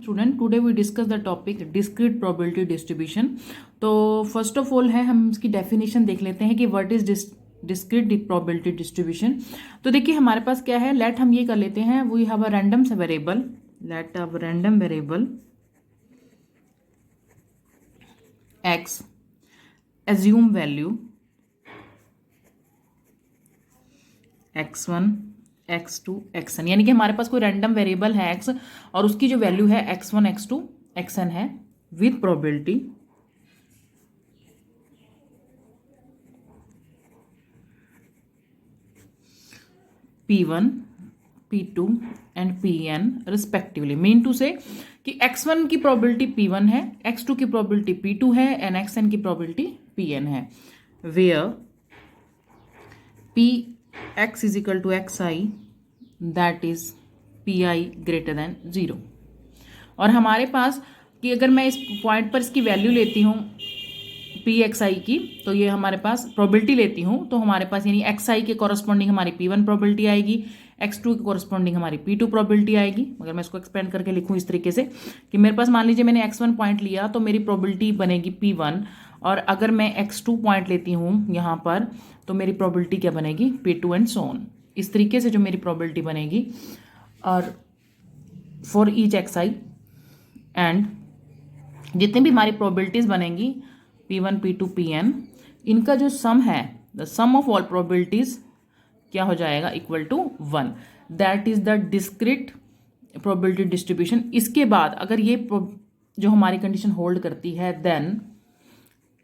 Student today we discuss the topic discrete probability distribution. तो first of all है हम इसकी डेफिनेशन देख लेते हैं कि what is discrete probability distribution. तो देखिए हमारे पास क्या है, लेट हम ये कर लेते हैं, we have a random variable, let a random variable x, assume value x1 x2 xn, यानी कि हमारे पास कोई रैंडम वेरिएबल है x और उसकी जो वैल्यू है x1 x2 xn है with probability p1 p2 and pn respectively. Mean to say कि x1 की प्रोबेबिलिटी p1 है, x2 की प्रोबेबिलिटी p2 है एंड xn की प्रोबेबिलिटी pn है, where px is equal to xi that is pi greater than 0। और हमारे पास कि अगर मैं इस पॉइंट पर इसकी वैल्यू लेती हूँ पी एक्स आई की, तो ये हमारे पास प्रोबेबिलिटी लेती हूँ, तो हमारे पास यानी एक्स आई के कॉरस्पॉन्डिंग हमारी P1 प्रोबेबिलिटी आएगी, x2 के कॉरस्पॉन्डिंग हमारी P2 प्रोबेबिलिटी आएगी। अगर मैं इसको एक्सपेंड करके लिखूँ इस तरीके से कि मेरे पास मान लीजिए मैंने x1 पॉइंट लिया तो मेरी प्रोबेबिलिटी बनेगी P1, और अगर मैं x2 पॉइंट लेती हूँ यहाँ पर तो मेरी प्रोबेबिलिटी क्या बनेगी P2 एंड सो ऑन। इस तरीके से जो मेरी प्रोबेबिलिटी बनेगी, और for each x I and जितनी भी हमारी प्रोबेबिलिटीज बनेंगी P1 P2 Pn, इनका जो सम है, the sum of all probabilities क्या हो जाएगा equal to 1। That is the discrete probability distribution. इसके बाद अगर ये जो हमारी कंडीशन होल्ड करती है, देन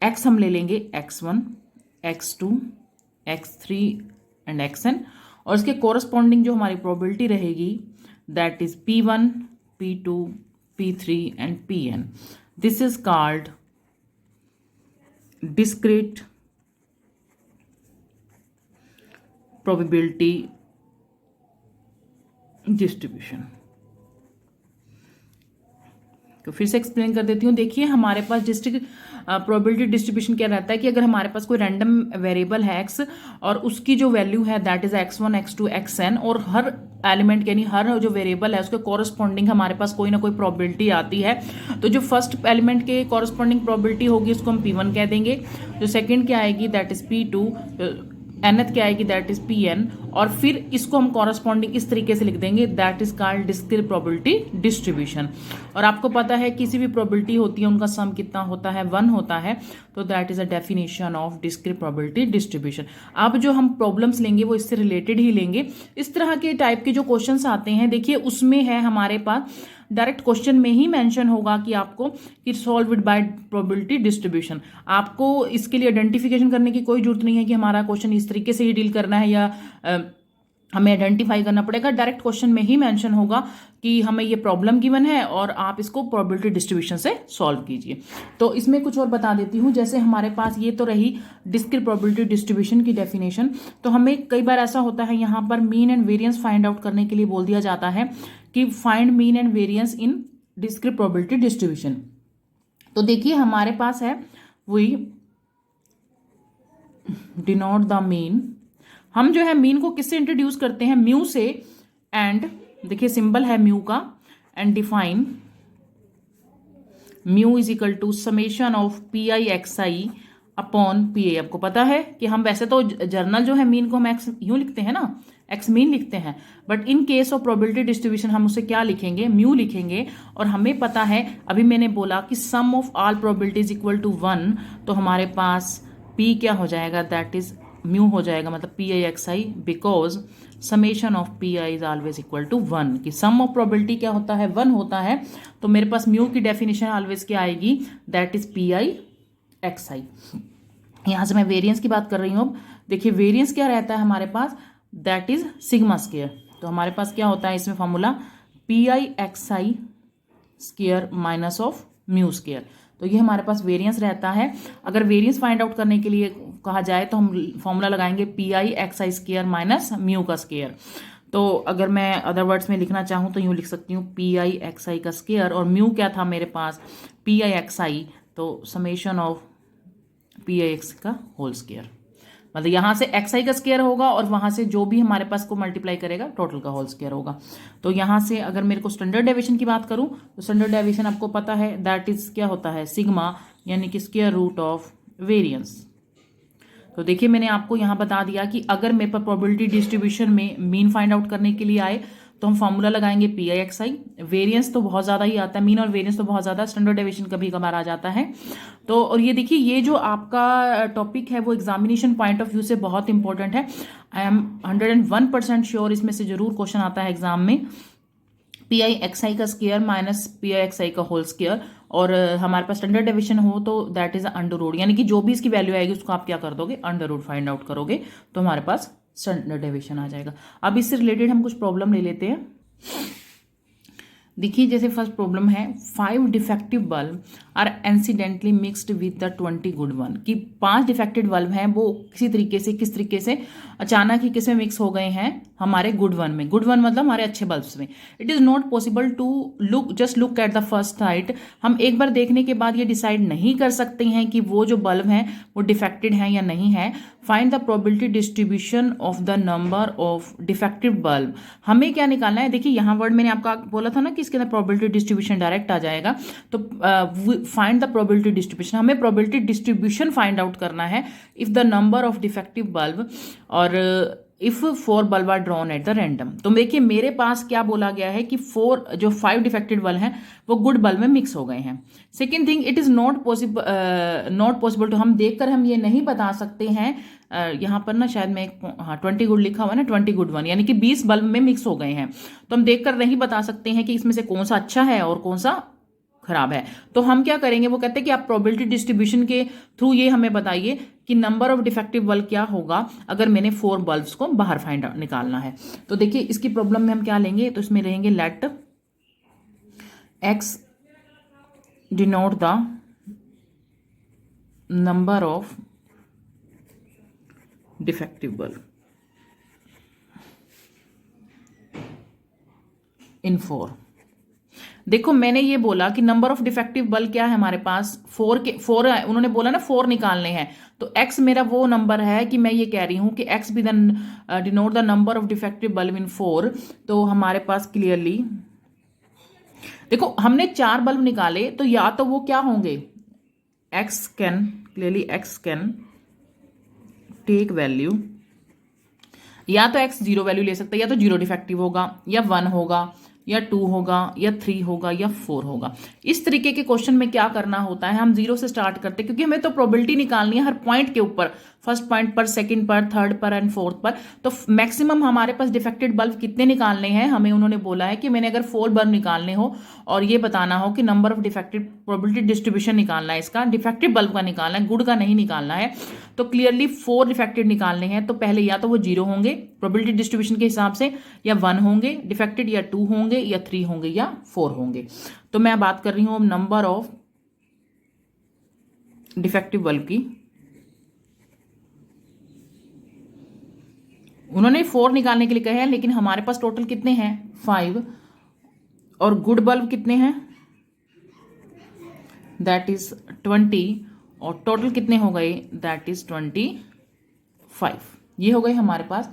x हम ले लेंगे x1 x2 x3 and xn, और इसके कोरस्पॉन्डिंग जो हमारी प्रोबेबिलिटी रहेगी that is P1 P2 P3 and Pn। This is called discrete probability distribution। तो फिर से एक्सप्लेन कर देती हूँ। देखिए हमारे पास डिस्ट्रिक्ट प्रोबेबिलिटी डिस्ट्रीब्यूशन क्या रहता है कि अगर हमारे पास कोई रैंडम वेरिएबल है x और उसकी जो वैल्यू है that is x1 x2 xn, और हर एलिमेंट यानी हर जो वेरिएबल है उसके कॉरस्पॉन्डिंग हमारे पास कोई ना कोई प्रोबेबिलिटी आती है, तो जो फर्स्ट एलिमेंट के कॉरस्पॉन्डिंग प्रोबेबिलिटी होगी उसको हम P1 कह देंगे, जो सेकेंड क्या आएगी दैट इज P2, nth क्या आएगी दैट इज Pn, और फिर इसको हम कॉरस्पॉन्डिंग इस तरीके से लिख देंगे that is called discrete probability distribution. और आपको पता है किसी भी प्रोबेबिलिटी होती है उनका सम कितना होता है, 1 होता है, तो that is a definition of discrete probability distribution. अब जो हम प्रॉब्लम्स लेंगे वो इससे रिलेटेड ही लेंगे। इस तरह के टाइप के जो क्वेश्चंस आते हैं, देखिए उसमें है हमारे पास डायरेक्ट क्वेश्चन में ही मेंशन होगा कि आपको कि solve it by probability distribution. आपको इसके लिए आइडेंटिफिकेशन करने की कोई जरूरत नहीं है कि हमारा क्वेश्चन इस तरीके से ही डील करना है या हमें आइडेंटिफाई करना पड़ेगा। डायरेक्ट क्वेश्चन में ही मेंशन होगा कि हमें ये प्रॉब्लम गिवन है और आप इसको प्रोबेबिलिटी डिस्ट्रीब्यूशन से सॉल्व कीजिए। तो इसमें कुछ और बता देती हूँ, जैसे हमारे पास ये तो रही डिस्क्रीट प्रोबेबिलिटी डिस्ट्रीब्यूशन की डेफिनेशन। तो हमें कई बार ऐसा होता है यहाँ पर mean and variance find out करने के लिए बोल दिया जाता है कि find mean and variance in discrete probability distribution. तो देखिए हमारे पास है वी डिनोट द मीन। हम जो है मीन को किससे इंट्रोड्यूस करते हैं, म्यू से, एंड देखिए सिंबल है म्यू का, and define mu is equal to summation of P I X I upon P A. आपको पता है कि हम वैसे तो जर्नल जो है मीन को हम एक्स यूं लिखते हैं ना, एक्स मीन लिखते हैं, but in case of probability distribution हम उसे क्या लिखेंगे, म्यू लिखेंगे। और हमें पता है अभी मैंने बोला कि sum of all probabilities equal to 1, तो हमारे पास p क्या हो जाएगा दैट इज म्यू हो जाएगा, मतलब P I X I, because summation of P I is always equal to 1, कि सम ऑफ प्रोबेबिलिटी क्या होता है 1 होता है। तो मेरे पास म्यू की डेफिनेशन ऑलवेज क्या आएगी that is P I X I. यहाँ से मैं वेरिएंस की बात कर रही हूँ। अब देखिए वेरिएंस क्या रहता है हमारे पास दैट इज सिग्मा स्क्वायर। तो हमारे पास क्या होता है इसमें formula P I X I square minus of mu square. तो ये हमारे पास वेरिएंस रहता है। अगर वेरिएंस फाइंड आउट करने के लिए कहा जाए तो हम फॉर्मूला लगाएंगे P I X I square minus mu का स्क्वायर। तो अगर मैं अदर वर्ड्स में लिखना चाहूँ तो यूँ लिख सकती हूँ पी आई एक्स आई का स्क्वायर, और म्यू क्या था मेरे पास पी आई एक्स आई, तो summation of P I x का होल स्क्वायर। मतलब यहाँ से xi का स्क्वायर होगा और वहाँ से जो भी हमारे पास को मल्टीप्लाई करेगा टोटल का होल स्क्वायर होगा। तो यहाँ से अगर मेरे को स्टैंडर्ड डेविएशन की बात करूँ तो स्टैंडर्ड डेविएशन आपको पता है दैट इज क्या होता है सिग्मा, यानी कि स्क्वायर रूट ऑफ वेरिएंस। तो देखिए मैंने आपको यहाँ बता दिया कि अगर मेरे पास प्रोबेबिलिटी डिस्ट्रीब्यूशन में मीन फाइंड आउट करने के लिए आए तो हम फॉर्मूला लगाएंगे P I X I. Variance तो बहुत ज़्यादा ही आता है, मीन और वेरियंस तो बहुत ज़्यादा, स्टैंडर्ड डेविएशन कभी कभार आ जाता है। तो और ये देखिए ये जो आपका टॉपिक है वो एग्जामिनेशन पॉइंट ऑफ व्यू से बहुत इंपॉर्टेंट है। आई एम 101% श्योर इसमें से जरूर क्वेश्चन आता है एग्जाम में। पी आई एक्स आई का square minus P I X I का होल स्क्वायर, और हमारे पास स्टैंडर्ड डेविएशन हो तो दैट इज अंडर रूट, यानी कि जो भी इसकी वैल्यू आएगी उसको आप क्या कर दोगे अंडर रूट फाइंड आउट करोगे तो हमारे पास स्टैंडर्ड डेविएशन आ जाएगा। अब इससे रिलेटेड हम कुछ प्रॉब्लम ले लेते हैं। देखिए जैसे फर्स्ट प्रॉब्लम है 5 defective bulb are incidentally mixed with the 20 good one, कि 5 डिफेक्टेड बल्ब हैं वो किस तरीके से अचानक ही किस में मिक्स हो गए हैं हमारे गुड वन में। गुड वन मतलब हमारे अच्छे बल्ब्स में। It is not possible to look at the first sight. हम एक बार देखने के बाद ये डिसाइड नहीं कर सकते हैं कि वो जो बल्ब हैं वो डिफेक्टेड हैं या नहीं है। Find the probability distribution of the number of defective bulb. हमें क्या निकालना है, देखिए यहाँ वर्ड मैंने आपको बोला था ना कि इसके अंदर प्रोबेबिलिटी डिस्ट्रीब्यूशन डायरेक्ट आ जाएगा। तो फाइंड द प्रोबेबिलिटी डिस्ट्रीब्यूशन, हमें प्रोबेबिलिटी डिस्ट्रीब्यूशन फाइंड आउट करना है if the number of defective bulb और if 4 bulb are drawn at the random. तो देखिए मेरे पास क्या बोला गया है कि 5 डिफेक्टेड बल्ब हैं वो गुड बल्ब में मिक्स हो गए हैं। Second thing, it is not possible to, हम देखकर हम ये नहीं बता सकते हैं, यहाँ पर ना शायद मैं 20 गुड लिखा हुआ है ना, 20 गुड वन, यानी कि 20 बल्ब में मिक्स हो गए हैं। तो हम देखकर नहीं बता सकते हैं कि इसमें से कौन सा अच्छा है और कौन सा खराब है। तो हम क्या करेंगे, वो कहते हैं कि आप प्रोबेबिलिटी डिस्ट्रीब्यूशन के थ्रू ये हमें बताइए कि नंबर ऑफ डिफेक्टिव बल्ब क्या होगा अगर मैंने 4 बल्ब्स को बाहर फाइंड आउट निकालना है। तो देखिए इसकी प्रॉब्लम में हम क्या लेंगे, तो इसमें रहेंगे let X denote the number of defective bulb in 4। देखो मैंने ये बोला कि नंबर ऑफ डिफेक्टिव बल्ब क्या है हमारे पास 4 है, उन्होंने बोला ना 4 निकालने हैं। तो x मेरा वो नंबर है कि मैं ये कह रही हूं कि x भी denote the number of defective bulb in 4। तो हमारे पास क्लियरली देखो हमने 4 बल्ब निकाले, तो या तो वो क्या होंगे, x कैन टेक वैल्यू, या तो x 0 वैल्यू ले सकता है, या तो 0 डिफेक्टिव होगा, या 1 होगा, या 2 होगा, या 3 होगा, या 4 होगा। इस तरीके के क्वेश्चन में क्या करना होता है, हम 0 से स्टार्ट करते हैं क्योंकि हमें तो प्रोबेबिलिटी निकालनी है हर पॉइंट के ऊपर, फर्स्ट पॉइंट पर, सेकंड पर, थर्ड पर एंड फोर्थ पर। तो मैक्सिमम हमारे पास डिफेक्टेड बल्ब कितने निकालने हैं, हमें उन्होंने बोला है कि मैंने अगर 4 बल्ब निकालने हो और ये बताना हो कि number of defected, probability distribution निकालना है इसका, डिफेक्टिव बल्ब का निकालना है, गुड का नहीं निकालना है। तो क्लियरली 4 डिफेक्टेड निकालने हैं, तो पहले या तो वो 0 होंगे प्रोबेबिलिटी डिस्ट्रीब्यूशन के हिसाब से, या 1 होंगे डिफेक्टेड, या 2 होंगे, या 3 होंगे, या 4 होंगे। तो मैं बात कर रही हूं नंबर ऑफ डिफेक्टिव बल्ब की। उन्होंने 4 निकालने के लिए कहे हैं, लेकिन हमारे पास टोटल कितने हैं 5, और गुड बल्ब कितने हैं दैट इज 20, और टोटल कितने हो गए दैट इज 25। ये हो गए हमारे पास।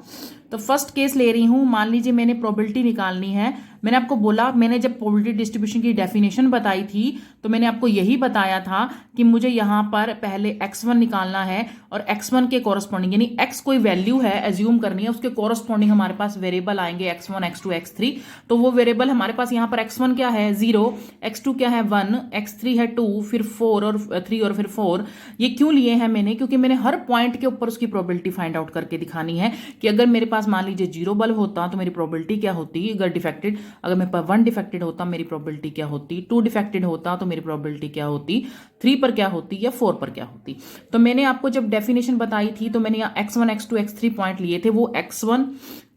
तो फर्स्ट केस ले रही हूं, मान लीजिए मैंने प्रोबेबिलिटी निकालनी है। मैंने आपको बोला, मैंने जब प्रोबेबिलिटी डिस्ट्रीब्यूशन की डेफिनेशन बताई थी तो मैंने आपको यही बताया था कि मुझे यहां पर पहले x1 निकालना है और x1 के कॉरस्पॉन्डिंग, यानी x कोई वैल्यू है एज्यूम करनी है, उसके कॉरस्पॉन्डिंग हमारे पास वेरिएबल आएंगे x1 x2 x3। तो वो वेरिएबल हमारे पास यहाँ पर x1 क्या है 0, x2 क्या है 1, x3 है 2, फिर 4 और 3 और फिर 4। ये क्यों लिए हैं मैंने, क्योंकि मैंने हर पॉइंट के ऊपर उसकी प्रोबेबिलिटी फाइंड आउट करके दिखानी है कि अगर मेरे पास मान लीजिए 0 बल्ब होता तो मेरी प्रोबेबिलिटी क्या होती, अगर डिफेक्टेड, अगर मेरे पास 1 डिफेक्टेड होता मेरी प्रोबेबिलिटी क्या होती, 2 डिफेक्टेड होता तो मेरी प्रोबेबिलिटी क्या होती, 3 पर क्या होती, या 4 पर क्या होती। तो मैंने आपको जब डेफिनेशन बताई थी तो मैंने यहाँ x1 x2 x3 पॉइंट लिए थे, वो x1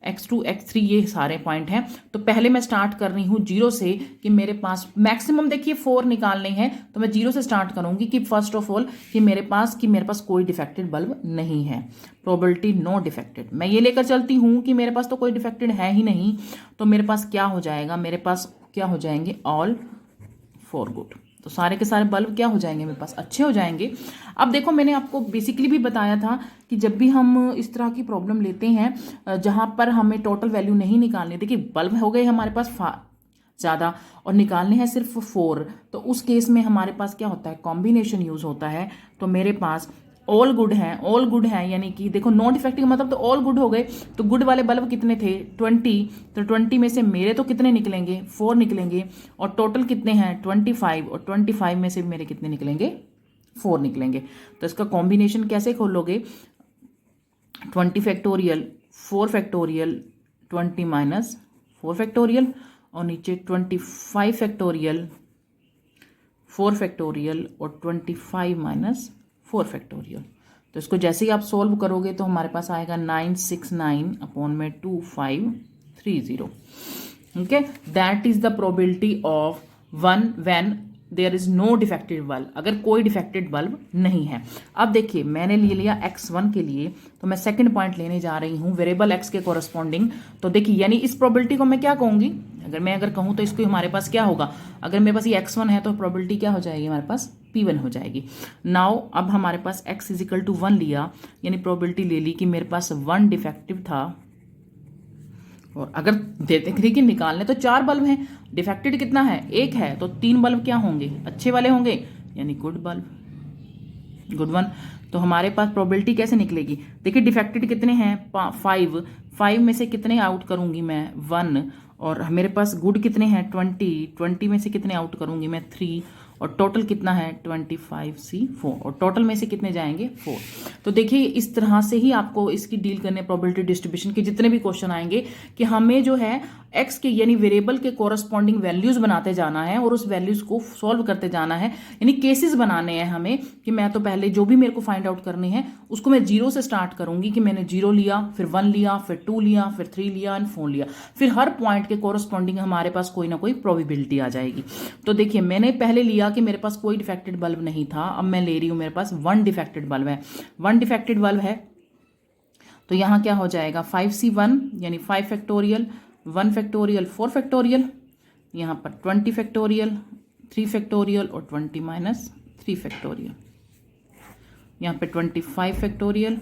x2 x3 ये सारे पॉइंट हैं। तो पहले मैं स्टार्ट कर रही हूँ 0 से कि मेरे पास मैक्सिमम देखिए 4 निकालने हैं, तो मैं 0 से स्टार्ट करूंगी कि फर्स्ट ऑफ ऑल कि मेरे पास कोई डिफेक्टेड बल्ब नहीं है, प्रोबेबिलिटी नो डिफेक्टेड। मैं ये लेकर चलती हूँ कि मेरे पास तो कोई डिफेक्टेड है ही नहीं, तो मेरे पास क्या हो जाएगा, मेरे पास क्या हो जाएंगे ऑल 4 गुड। तो सारे के सारे बल्ब क्या हो जाएंगे मेरे पास, अच्छे हो जाएंगे। अब देखो मैंने आपको बेसिकली भी बताया था कि जब भी हम इस तरह की प्रॉब्लम लेते हैं जहां पर हमें टोटल वैल्यू नहीं निकालनी, देखिए बल्ब हो गए हमारे पास ज़्यादा और निकालने हैं सिर्फ 4, तो उस केस में हमारे पास क्या होता है, कॉम्बिनेशन यूज़ होता है। तो मेरे पास ऑल गुड है, ऑल गुड है यानी कि देखो नॉट डिफेक्टिव मतलब तो ऑल गुड हो गए। तो गुड वाले बल्ब कितने थे 20, तो 20 में से मेरे तो कितने निकलेंगे 4 निकलेंगे, और टोटल कितने हैं 25, और 25 में से मेरे कितने निकलेंगे 4 निकलेंगे। तो इसका कॉम्बिनेशन कैसे खोलोगे, 20 फैक्टोरियल 4 फैक्टोरियल 20 माइनस 4 फैक्टोरियल, और नीचे 25 फैक्टोरियल 4 फैक्टोरियल और 25 माइनस 4 फैक्टोरियल। तो इसको जैसे ही आप सोल्व करोगे तो हमारे पास आएगा 969 अपॉन में 2530। Okay, that is the probability of 1 when there is no defected bulb, अगर कोई डिफेक्टेड बल्ब नहीं है। अब देखिए मैंने ले लिया x1 के लिए, तो मैं सेकंड पॉइंट लेने जा रही हूँ वेरिएबल x के कोरस्पॉन्डिंग। तो देखिए यानी इस प्रोबेबिलिटी को मैं क्या कहूंगी, अगर कहूँ तो इसको हमारे पास क्या होगा, अगर मेरे पास ये x1 है तो प्रोबेबिलिटी क्या हो जाएगी हमारे पास P1 हो जाएगी। नाउ अब हमारे पास x इजिकल टू 1 लिया, यानी प्रोबेबिलिटी ले ली कि मेरे पास 1 डिफेक्टिव था, और अगर देखिए निकालने तो 4 बल्ब हैं, डिफेक्टेड कितना है 1 है, तो 3 बल्ब क्या होंगे अच्छे वाले होंगे यानी गुड बल्ब, गुड वन। तो हमारे पास प्रोबेबिलिटी कैसे निकलेगी, देखिए डिफेक्टेड कितने हैं 5 में से कितने आउट करूंगी मैं 1, और मेरे पास गुड कितने हैं 20 में से कितने आउट करूंगी मैं 3, और टोटल कितना है 25C4, और टोटल में से कितने जाएंगे 4। तो देखिए इस तरह से ही आपको इसकी डील करने प्रोबेबिलिटी डिस्ट्रीब्यूशन के जितने भी क्वेश्चन आएंगे कि हमें जो है एक्स के यानी वेरिएबल के कोरस्पॉन्डिंग वैल्यूज बनाते जाना है और उस वैल्यूज को सॉल्व करते जाना है, यानी केसेस बनाने हैं हमें कि मैं तो पहले जो भी मेरे को फाइंड आउट करने हैं उसको मैं 0 से स्टार्ट करूंगी कि मैंने 0 लिया, फिर 1 लिया, फिर 2 लिया, फिर 3 लिया एंड 4 लिया, फिर हर पॉइंट के कोरस्पॉन्डिंग हमारे पास कोई ना कोई प्रोबेबिलिटी आ जाएगी। तो देखिए मैंने पहले लिया कि मेरे पास कोई डिफेक्टेड बल्ब नहीं था, अब मैं ले रही हूं मेरे पास 1 डिफेक्टेड बल्ब है, 1 डिफेक्टेड बल्ब है, तो यहां क्या हो जाएगा 5C1 यानी 5 फैक्टोरियल 1 फैक्टोरियल 4 फैक्टोरियल, यहां पर 20 फैक्टोरियल 3 फैक्टोरियल और 20 माइनस 3 फैक्टोरियल, यहां पे 25 फैक्टोरियल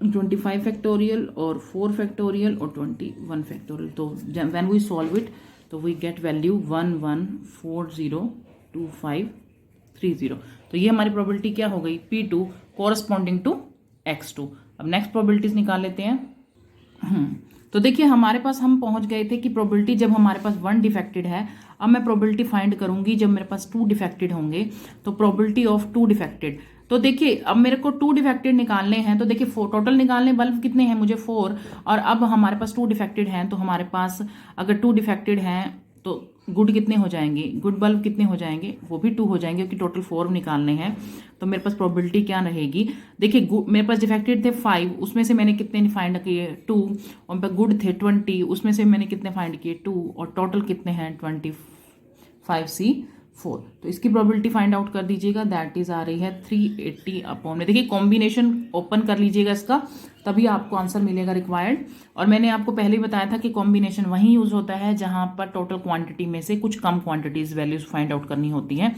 25 फैक्टोरियल और 4 फैक्टोरियल और 21 फैक्टोरियल। तो व्हेन वी सॉल्व इट तो वी गेट वैल्यू 11402530। तो ये हमारी प्रोबेबिलिटी क्या हो गई P2 कोरस्पॉन्डिंग टू X2। अब नेक्स्ट प्रोबेबिलिटीज निकाल लेते हैं। तो देखिए हमारे पास हम पहुंच गए थे कि प्रोबेबिलिटी जब हमारे पास 1 डिफेक्टेड है, अब मैं प्रोबेबिलिटी फाइंड करूंगी जब मेरे पास 2 डिफेक्टेड होंगे, तो प्रोबेबिलिटी ऑफ 2 डिफेक्टेड। तो देखिए अब मेरे को 2 डिफेक्टेड निकालने हैं, तो देखिए 4 टोटल निकालने, बल्ब कितने हैं मुझे 4, और अब हमारे पास 2 डिफेक्टेड हैं, तो हमारे पास अगर 2 डिफेक्टेड हैं तो गुड कितने हो जाएंगे, गुड बल्ब कितने हो जाएंगे, वो भी 2 हो जाएंगे क्योंकि टोटल 4 निकालने हैं। तो मेरे पास प्रोबेबिलिटी क्या रहेगी, देखिए मेरे पास डिफेक्टेड थे 5, उसमें से मैंने कितने फाइंड किए 2, और मेरे पास गुड थे 20, उसमें से मैंने कितने फाइंड किए 2, और टोटल कितने हैं 25C4। तो इसकी प्रोबेबिलिटी फाइंड आउट कर दीजिएगा, दैट इज आ रही है 380 अपॉन में, देखिए कॉम्बिनेशन ओपन कर लीजिएगा इसका, तभी आपको आंसर मिलेगा रिक्वायर्ड। और मैंने आपको पहले ही बताया था कि कॉम्बिनेशन वहीं यूज होता है जहां पर टोटल क्वांटिटी में से कुछ कम क्वांटिटीज वैल्यूज फाइंड आउट करनी होती हैं।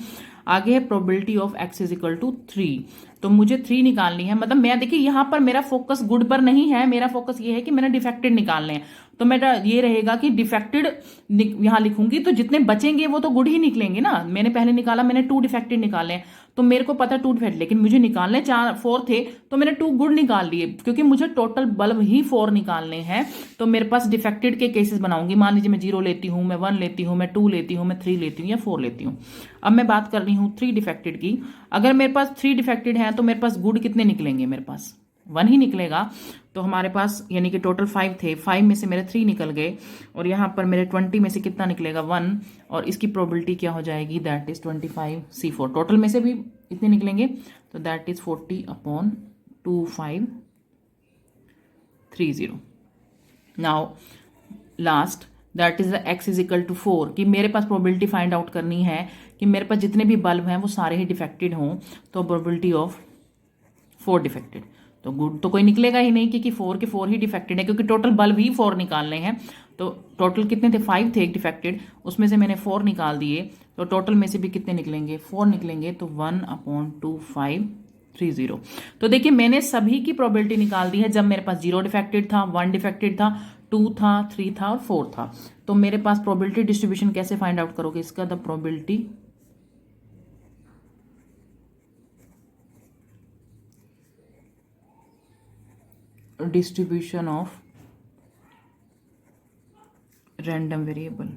आगे है probability of x is equal to 3, तो मुझे 3 निकालनी है, मतलब मैं देखिए यहाँ पर मेरा फोकस गुड पर नहीं है, मेरा फोकस ये है कि मैंने डिफेक्टेड निकालने हैं। तो मेरा ये रहेगा कि डिफेक्टेड यहाँ लिखूंगी तो जितने बचेंगे वो तो गुड ही निकलेंगे ना। मैंने पहले निकाला, मैंने 2 डिफेक्टेड निकाले हैं, तो मेरे को पता 2 डिफेक्टेड, लेकिन मुझे निकालने 4 थे, तो मैंने 2 गुड निकाल लिए क्योंकि मुझे टोटल बल्ब ही 4 निकालने हैं। तो मेरे पास डिफेक्टेड के केसेस बनाऊंगी, मान लीजिए मैं 0 लेती हूँ, मैं 1 लेती हूँ, मैं 2 लेती हूँ, मैं 3 लेती हूँ या 4 लेती हूँ। अब मैं बात कर रही हूँ 3 डिफेक्टेड की। अगर मेरे पास 3 डिफेक्टेड हैं तो मेरे पास गुड कितने निकलेंगे, मेरे पास 1 ही निकलेगा। तो हमारे पास यानी कि टोटल 5 थे, 5 में से मेरे 3 निकल गए, और यहाँ पर मेरे 20 में से कितना निकलेगा 1, और इसकी प्रोबेबिलिटी क्या हो जाएगी, दैट इज 25C4। टोटल में से भी इतने निकलेंगे, तो that is 40 upon 2530। Now last that is the x is equal to 4, कि मेरे पास प्रोबेबिलिटी फाइंड आउट करनी है कि मेरे पास जितने भी बल्ब हैं वो सारे ही डिफेक्टेड हों, तो प्रोबेबिलिटी ऑफ 4 डिफेक्टेड। तो गुड तो कोई निकलेगा ही नहीं, क्योंकि 4 के 4 ही डिफेक्टेड है, क्योंकि टोटल बल्ब ही 4 निकालने हैं। तो टोटल कितने थे, 5 थे एक डिफेक्टेड, उसमें से मैंने 4 निकाल दिए, तो टोटल में से भी कितने निकलेंगे, 4 निकलेंगे, तो 1/2,530। तो देखिए मैंने सभी की प्रोबेबिलिटी निकाल दी है। जब मेरे पास 0 डिफेक्टेड था, 1 डिफेक्टेड था, 2 था, 3 था और 4 था। तो मेरे पास प्रोबेबिलिटी डिस्ट्रीब्यूशन कैसे फाइंड आउट करोगे इसका, the probability distribution of random variable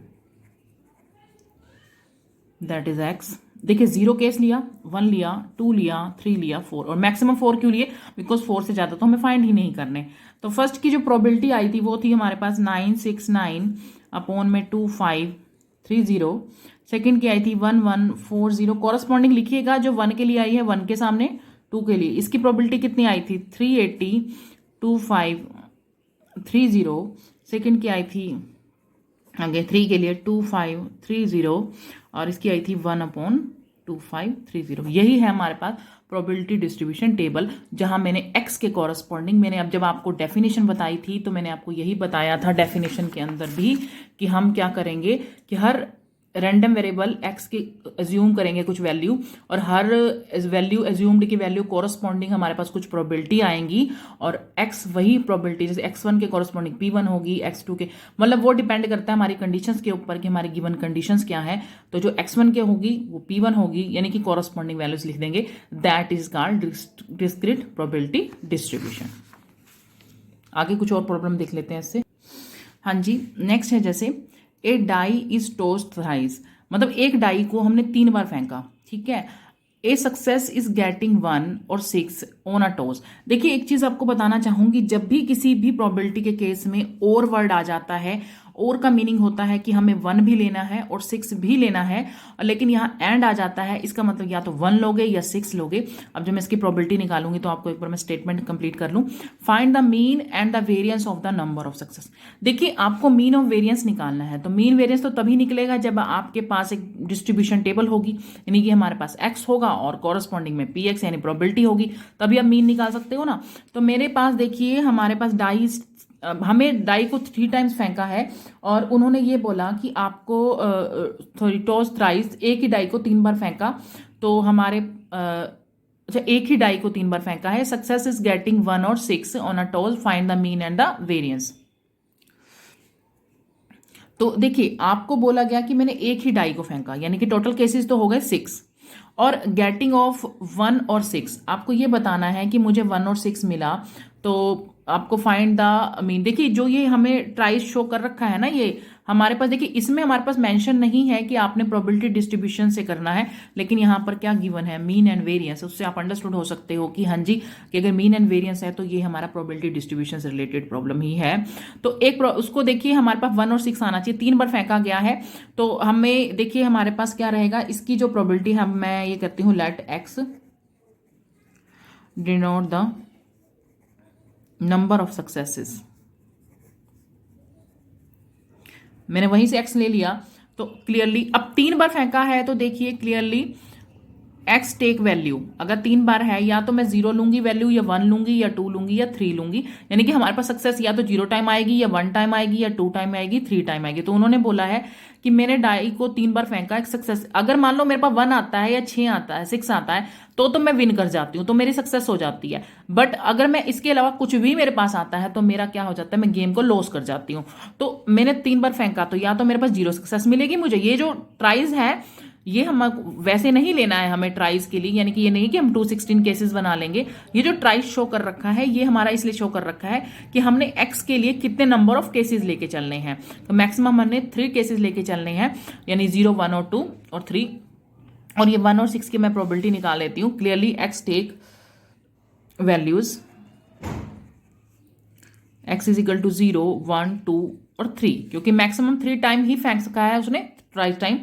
that is x. देखिए 0 केस लिया, 1 लिया, 2 लिया, 3 लिया, 4, और मैक्सिमम 4 क्यों लिए, बिकॉज 4 से ज़्यादा तो हमें फाइंड ही नहीं करने। तो फर्स्ट की जो प्रोबेबिलिटी आई थी वो थी हमारे पास 969/2,530। सेकेंड की आई थी 1140। कॉरस्पॉन्डिंग लिखिएगा, जो 1 के लिए आई है 1 के सामने 2 के लिए, इसकी प्रोबेबिलिटी कितनी आई थी 380/2,530। सेकेंड की आई थी आगे 3 के लिए 2,530, और इसकी आई थी 1/2,530। यही है हमारे पास प्रोबेबिलिटी डिस्ट्रीब्यूशन टेबल, जहां मैंने x के कॉरस्पॉन्डिंग, मैंने अब जब आपको डेफिनेशन बताई थी तो मैंने आपको यही बताया था डेफिनेशन के अंदर भी, कि हम क्या करेंगे कि हर रैंडम वेरिएबल x के एज्यूम करेंगे कुछ वैल्यू, और हर वैल्यू एज्यूम्ड की वैल्यू कॉरस्पॉन्डिंग हमारे पास कुछ प्रोबेबिलिटी आएंगी, और x वही प्रोबेबिलिटी, जैसे x1 के कॉरस्पॉन्डिंग p1 होगी, x2 के, मतलब वो डिपेंड करता है हमारी कंडीशंस के ऊपर कि हमारी गिवन कंडीशंस क्या है। तो जो x1 के होगी वो p1 होगी, यानी कि कॉरस्पॉन्डिंग वैल्यूज लिख देंगे। That is called discrete probability distribution. आगे कुछ और प्रॉब्लम देख लेते हैं इससे। हाँ जी, नेक्स्ट है जैसे ए डाई इज टॉस्ड थ्राइस, मतलब एक डाई को हमने 3 बार फेंका, ठीक है। ए सक्सेस इज गेटिंग 1 और 6 ऑन अ टॉस। देखिए एक चीज आपको बताना चाहूंगी, जब भी किसी भी प्रोबेबिलिटी के केस में और वर्ड आ जाता है, और का मीनिंग होता है कि हमें 1 भी लेना है और 6 भी लेना है, लेकिन यहाँ एंड आ जाता है, इसका मतलब या तो 1 लोगे या 6 लोगे। अब जब मैं इसकी प्रोबेबिलिटी निकालूंगी तो आपको एक बार मैं स्टेटमेंट कंप्लीट कर लूं। Find the mean and the variance of the number of success. देखिए आपको मीन ऑफ वेरिएंस निकालना है, तो मीन वेरिएंस तो तभी निकलेगा जब आपके पास एक डिस्ट्रीब्यूशन टेबल होगी, यानी कि हमारे पास x होगा और कॉरस्पॉन्डिंग में px यानी प्रोबेबिलिटी होगी, तभी आप मीन निकाल सकते हो ना। तो मेरे पास देखिए हमारे पास हमें डाई को 3 टाइम्स फेंका है, और उन्होंने ये बोला कि आपको सॉरी टॉस थ्राइस, एक ही डाई को 3 बार फेंका, तो हमारे अच्छा एक ही डाई को 3 बार फेंका है। सक्सेस इज गेटिंग 1 और 6 on a toss, find the mean and the variance. तो देखिए आपको बोला गया कि मैंने एक ही डाई को फेंका, यानी कि टोटल केसेस तो हो गए 6, और गेटिंग ऑफ 1 और 6, आपको ये बताना है कि मुझे 1 और 6 मिला, तो आपको फाइंड द मीन। देखिए जो ये हमें ट्राइस शो कर रखा है ना, ये हमारे पास देखिए इसमें हमारे पास मेंशन नहीं है कि आपने प्रोबेबिलिटी डिस्ट्रीब्यूशन से करना है, लेकिन यहाँ पर क्या गिवन है, मीन एंड वेरिएंस। उससे आप अंडरस्टूड हो सकते हो कि हाँ जी, कि अगर मीन एंड वेरिएंस है तो ये हमारा प्रोबेबिलिटी डिस्ट्रीब्यूशन से रिलेटेड प्रॉब्लम ही है। तो एक उसको देखिए हमारे पास 1 और 6 आना चाहिए, 3 बार फेंका गया है, तो हमें देखिए हमारे पास क्या रहेगा, इसकी जो प्रोबेबिलिटी है, मैं ये करती हूँ let X denote the number of successes. मैंने वहीं से x ले लिया, तो क्लियरली अब 3 बार फेंका है, तो देखिए क्लियरली x टेक वैल्यू, अगर 3 बार है या तो मैं 0 लूंगी वैल्यू, या 1 लूंगी, या 2 लूंगी, या 3 लूंगी, यानी कि हमारे पास सक्सेस या तो 0 टाइम आएगी, या 1 टाइम आएगी, या 2 टाइम आएगी, 3 टाइम आएगी। तो उन्होंने बोला है कि मैंने डाई को 3 बार फेंका, एक सक्सेस, अगर मान लो मेरे पास 1 आता है या 6 आता है, 6 आता है, तो मैं विन कर जाती हूँ, तो मेरी सक्सेस हो जाती है। बट अगर मैं इसके अलावा कुछ भी मेरे पास आता है, तो मेरा क्या हो जाता है, मैं गेम को लॉस कर जाती हूँ। तो मैंने 3 बार फेंका, तो या तो मेरे पास 0 सक्सेस मिलेगी मुझे। ये जो ट्राइज है ये हम वैसे नहीं लेना है हमें ट्राइज के लिए, यानी कि ये नहीं कि हम 216 केसेस बना लेंगे। ये जो ट्राइज शो कर रखा है ये हमारा इसलिए शो कर रखा है कि हमने x के लिए कितने नंबर ऑफ केसेस लेके चलने हैं। तो मैक्सिमम हमने 3 केसेस लेके चलने हैं, यानी 0, 1 और 2 और 3, और ये 1 और 6 की मैं प्रोबेबिलिटी निकाल लेती हूँ। Clearly x take values x is equal to 0, 1, 2 और 3, क्योंकि मैक्सिमम 3 टाइम ही फेंक सका है उसने ट्राइज टाइम।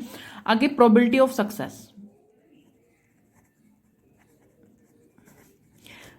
आगे प्रोबेबिलिटी ऑफ सक्सेस,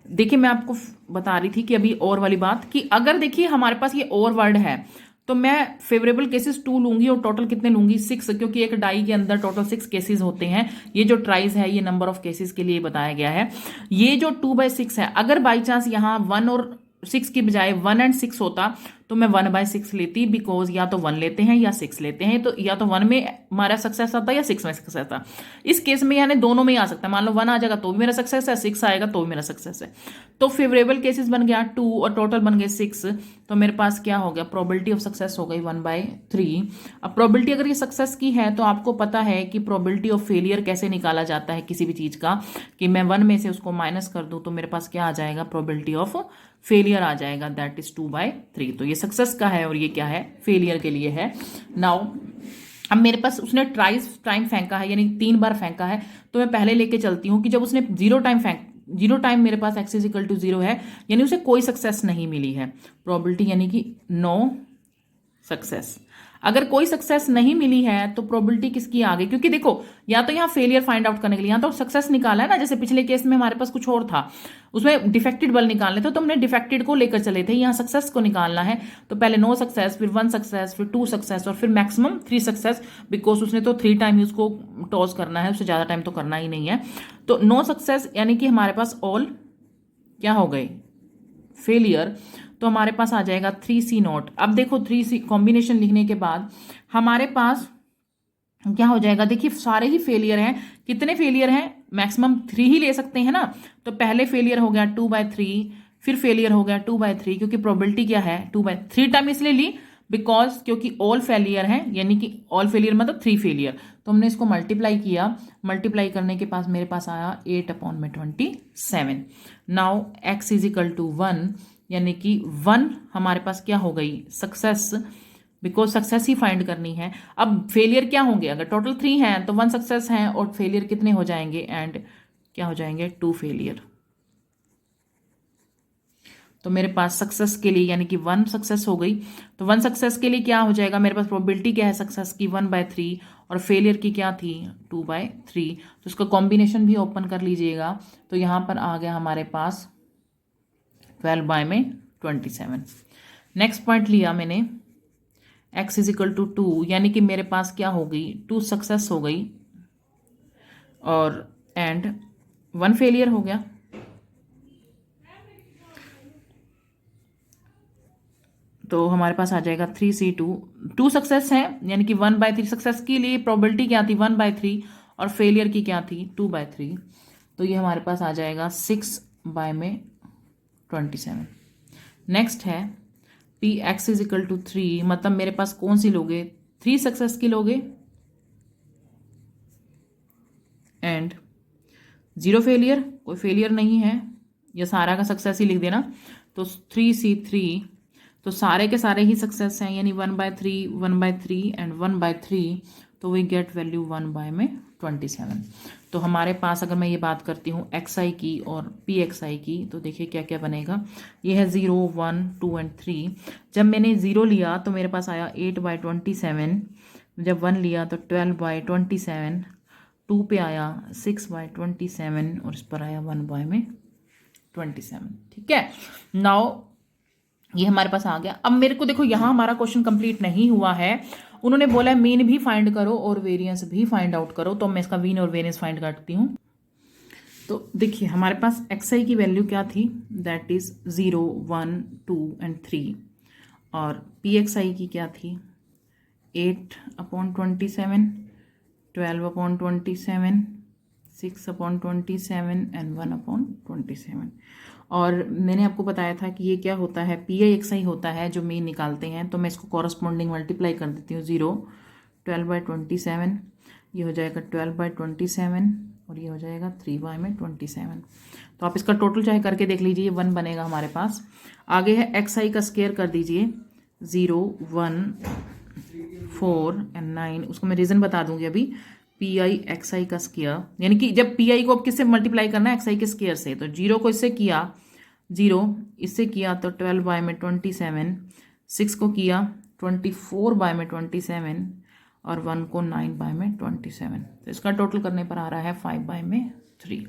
देखिए मैं आपको बता रही थी कि अभी और वाली बात, कि अगर देखिए हमारे पास ये और वर्ड है, तो मैं फेवरेबल केसेस 2 लूंगी और टोटल कितने लूंगी 6, क्योंकि एक डाई के अंदर टोटल 6 केसेस होते हैं। ये जो ट्राइज है ये नंबर ऑफ केसेस के लिए बताया गया है। ये जो 2/6 है, अगर बाई चांस यहाँ 1 और 6 की बजाय 1 और 6 होता तो मैं 1/6 लेती, बिकॉज या तो 1 लेते हैं या 6 लेते हैं, तो या तो 1 में हमारा सक्सेस आता या 6 में सक्सेस आता। इस केस में यानी दोनों में ही आ सकता है। मान लो 1 आ जाएगा तो भी मेरा सक्सेस है, 6 आएगा तो भी मेरा सक्सेस है। तो फेवरेबल केसेस बन गया 2 और टोटल बन गए 6। तो मेरे पास क्या हो गया, प्रोबेबिलिटी ऑफ सक्सेस हो गई 1/3। अब प्रोबेबिलिटी अगर ये सक्सेस की है तो आपको पता है कि प्रोबेबिलिटी ऑफ फेलियर कैसे निकाला जाता है किसी भी चीज का, कि मैं 1 में से उसको माइनस कर दूं तो मेरे पास क्या आ जाएगा, प्रोबेबिलिटी ऑफ फेलियर आ जाएगा, दैट इज 2/3। तो ये सक्सेस का है और ये क्या है, फेलियर के लिए है। नाउ अब मेरे पास उसने टाइम फेंका है, यानी 3 बार फेंका है, तो मैं पहले लेके चलती हूँ कि जब उसने 0 टाइम मेरे पास x = 0 है, यानी उसे कोई सक्सेस नहीं मिली है। प्रोबेबिलिटी यानी कि नो सक्सेस। अगर कोई सक्सेस नहीं मिली है तो प्रोबेबिलिटी किसकी आ गई, क्योंकि देखो या तो यहाँ फेलियर फाइंड आउट करने के लिए यहाँ तो सक्सेस निकाला है ना, जैसे पिछले केस में हमारे पास कुछ और था, उसमें डिफेक्टेड बल निकालने थे तो हमने डिफेक्टेड को लेकर चले थे, यहाँ सक्सेस को निकालना है तो पहले नो सक्सेस, फिर 1 सक्सेस, फिर 2 सक्सेस और फिर मैक्सिमम 3 सक्सेस, बिकॉज उसने तो 3 टाइम उसको टॉस करना है, उससे ज्यादा टाइम तो करना ही नहीं है। तो नो सक्सेस यानी कि हमारे पास ऑल क्या हो गए, फेलियर। तो हमारे पास आ जाएगा 3C0। अब देखो 3C कॉम्बिनेशन लिखने के बाद हमारे पास क्या हो जाएगा, देखिए सारे ही फेलियर हैं। कितने फेलियर हैं, मैक्सिमम 3 ही ले सकते हैं ना। तो पहले फेलियर हो गया 2/3, फिर फेलियर हो गया 2/3, क्योंकि प्रोबेबिलिटी क्या है 2/3 टाइम इसलिए ली बिकॉज क्योंकि ऑल फेलियर है, यानी कि ऑल फेलियर मतलब 3 फेलियर। तो हमने इसको मल्टीप्लाई किया, मल्टीप्लाई करने के पास मेरे पास आया 8/27। नाउ x = 1, यानी कि 1 हमारे पास क्या हो गई, success, because success he find करनी है। अब फेलियर क्या होंगे, अगर टोटल 3 हैं तो 1 सक्सेस है और फेलियर कितने हो जाएंगे, एंड क्या हो जाएंगे 2 फेलियर। तो मेरे पास सक्सेस के लिए यानी कि 1 सक्सेस हो गई। तो 1 सक्सेस के लिए क्या हो जाएगा, मेरे पास प्रोबेबिलिटी क्या है सक्सेस की 1/3 और फेलियर की क्या थी 2/3। तो इसका कॉम्बिनेशन भी ओपन कर लीजिएगा। तो यहाँ पर आ गया हमारे पास 12/27। नेक्स्ट पॉइंट लिया मैंने x = 2, यानी कि मेरे पास क्या हो गई 2 सक्सेस हो गई और एंड 1 फेलियर हो गया। तो हमारे पास आ जाएगा 3C2, 2 सक्सेस है यानी कि 1/3। सक्सेस के लिए प्रोबेबिलिटी क्या थी 1/3 और फेलियर की क्या थी 2/3। तो ये हमारे पास आ जाएगा 6/27। नेक्स्ट है Px = 3, मतलब मेरे पास कौन सी लोगे 3 सक्सेस की लोगे एंड 0 फेलियर, कोई फेलियर नहीं है, या सारा का सक्सेस ही लिख देना। तो 3C3, तो सारे के सारे ही सक्सेस हैं, यानी 1/3 1/3 एंड 1/3। तो वी गेट वैल्यू 1/27। तो हमारे पास अगर मैं ये बात करती हूँ xi की और pxi की, तो देखिए क्या क्या बनेगा। ये है 0 1 2 एंड 3। जब मैंने 0 लिया तो मेरे पास आया 8/27, जब 1 लिया तो 12/27, 2 पे आया 6/27 और इस पर आया 1/27। ठीक है, नाउ ये हमारे पास आ गया। अब मेरे को देखो यहाँ हमारा क्वेश्चन कंप्लीट नहीं हुआ है, उन्होंने बोला है मीन भी फाइंड करो और वेरिएंस भी फाइंड आउट करो। तो मैं इसका मीन और वेरिएंस फाइंड करती हूँ। तो देखिए हमारे पास xi की वैल्यू क्या थी, दैट इज 0 1 2 एंड 3, और pxi की क्या थी 8/27, 12/27, 6/27 एंड 1/27। और मैंने आपको बताया था कि ये क्या होता है, PIXI होता है जो मीन निकालते हैं। तो मैं इसको कॉरस्पॉन्डिंग मल्टीप्लाई कर देती हूँ। 0 12/27, ये हो जाएगा 12/27 और ये हो जाएगा 3/27। तो आप इसका टोटल चाहे करके देख लीजिए, 1 बनेगा हमारे पास। आगे है XI का स्क्वायर कर दीजिए, 0 1 4 एंड 9। उसको मैं रीज़न बता दूंगी अभी। PIXI का स्क्वायर, यानी कि जब PI को अब किससे मल्टीप्लाई करना है XI के स्क्वायर से। तो 0 को इससे किया, 0 इससे किया तो 12/27, 6 को किया 24/27 और 1 को 9/27। तो इसका टोटल करने पर आ रहा है 5/27। 3।